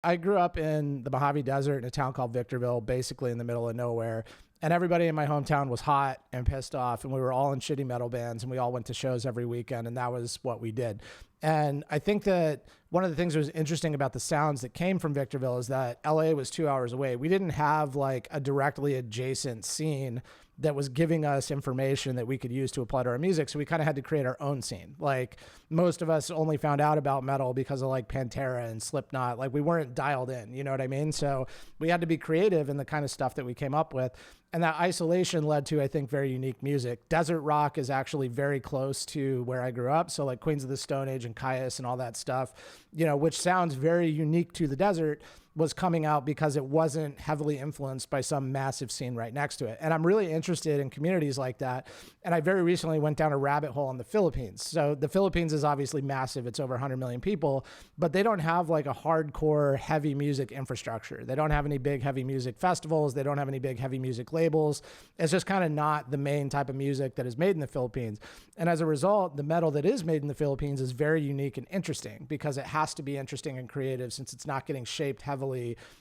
I grew up in the Mojave Desert in a town called Victorville, basically in the middle of nowhere. And everybody in my hometown was hot and pissed off, and we were all in shitty metal bands, and we all went to shows every weekend, and that was what we did. And I think that one of the things that was interesting about the sounds that came from Victorville is that LA was 2 hours away. We didn't have like a directly adjacent scene that was giving us information that we could use to apply to our music. So we kind of had to create our own scene. Like most of us only found out about metal because of like Pantera and Slipknot. Like we weren't dialed in, you know what I mean? So we had to be creative in the kind of stuff that we came up with. And that isolation led to, I think, very unique music. Desert rock is actually very close to where I grew up. So like Queens of the Stone Age and Caius and all that stuff, you know, which sounds very unique to the desert, was coming out because it wasn't heavily influenced by some massive scene right next to it. And I'm really interested in communities like that. And I very recently went down a rabbit hole in the Philippines. So the Philippines is obviously massive. It's over 100 million people, but they don't have like a hardcore heavy music infrastructure. They don't have any big heavy music festivals. They don't have any big heavy music labels. It's just kind of not the main type of music that is made in the Philippines. And as a result, the metal that is made in the Philippines is very unique and interesting because it has to be interesting and creative since it's not getting shaped heavily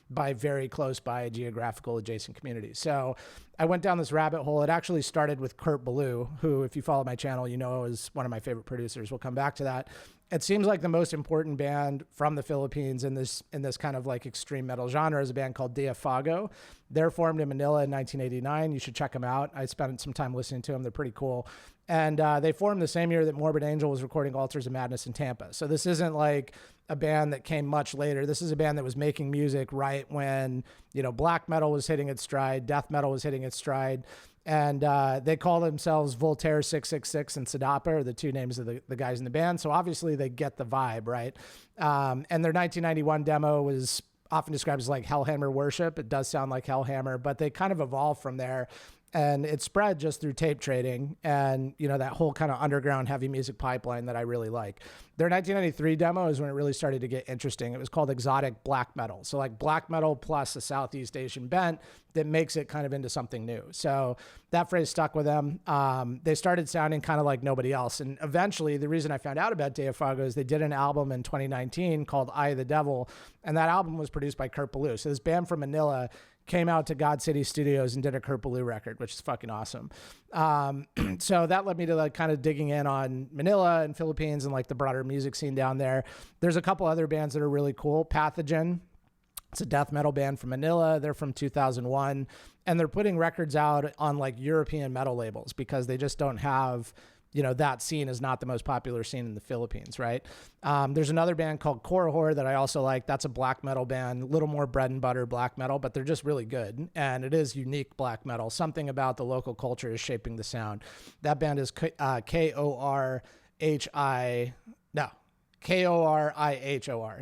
by very close by geographical adjacent communities. So I went down this rabbit hole. It actually started with Kurt Ballou, who, if you follow my channel, you know is one of my favorite producers. We'll come back to that. It seems like the most important band from the Philippines in this kind of like extreme metal genre is a band called Diafago. They're formed in Manila in 1989. You should check them out. I spent some time listening to them. They're pretty cool. And they formed the same year that Morbid Angel was recording Altars of Madness in Tampa. So this isn't like a band that came much later. This is a band that was making music right when, you know, black metal was hitting its stride, death metal was hitting its stride. And they call themselves Voltaire 666 and Sadapa are the two names of the guys in the band. So obviously they get the vibe, right? And their 1991 demo was often described as like Hellhammer worship. It does sound like Hellhammer, but they kind of evolved from there. And it spread just through tape trading and, you know, that whole kind of underground heavy music pipeline that I really like. Their 1993 demo is when it really started to get interesting. It was called Exotic Black Metal. So like black metal plus a Southeast Asian bent that makes it kind of into something new. So that phrase stuck with them. They started sounding kind of like nobody else. And eventually the reason I found out about Diafago is they did an album in 2019 called Eye of the Devil. And that album was produced by Kurt Ballou. So this band from Manila came out to God City Studios and did a Kurt Ballou record, which is fucking awesome. So that led me to like kind of digging in on Manila and Philippines and like the broader music scene down there. There's a couple other bands that are really cool. Pathogen, it's a death metal band from Manila. They're from 2001 and they're putting records out on like European metal labels because they just don't have, you know, that scene is not the most popular scene in the Philippines, right? There's another band called Korihor that I also like. That's a black metal band, a little more bread and butter black metal, but they're just really good. And it is unique black metal. Something about the local culture is shaping the sound. That band is Korihor.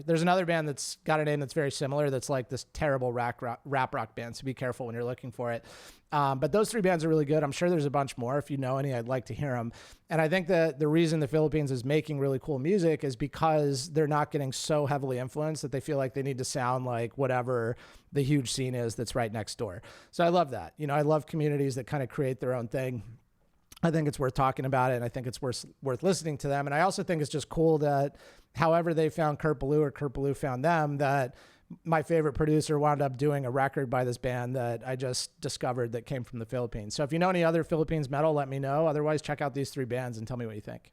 There's another band that's got a name that's very similar that's like this terrible rap rock band, so be careful when you're looking for it. But those three bands are really good. I'm sure there's a bunch more. If you know any, I'd like to hear them. And I think that the reason the Philippines is making really cool music is because they're not getting so heavily influenced that they feel like they need to sound like whatever the huge scene is that's right next door. So I love that. You know, I love communities that kind of create their own thing. I think it's worth talking about it, and I think it's worth listening to them. And I also think it's just cool that however they found Kurt Ballou or Kurt Ballou found them, that my favorite producer wound up doing a record by this band that I just discovered that came from the Philippines. So if you know any other Philippines metal, let me know. Otherwise, check out these three bands and tell me what you think.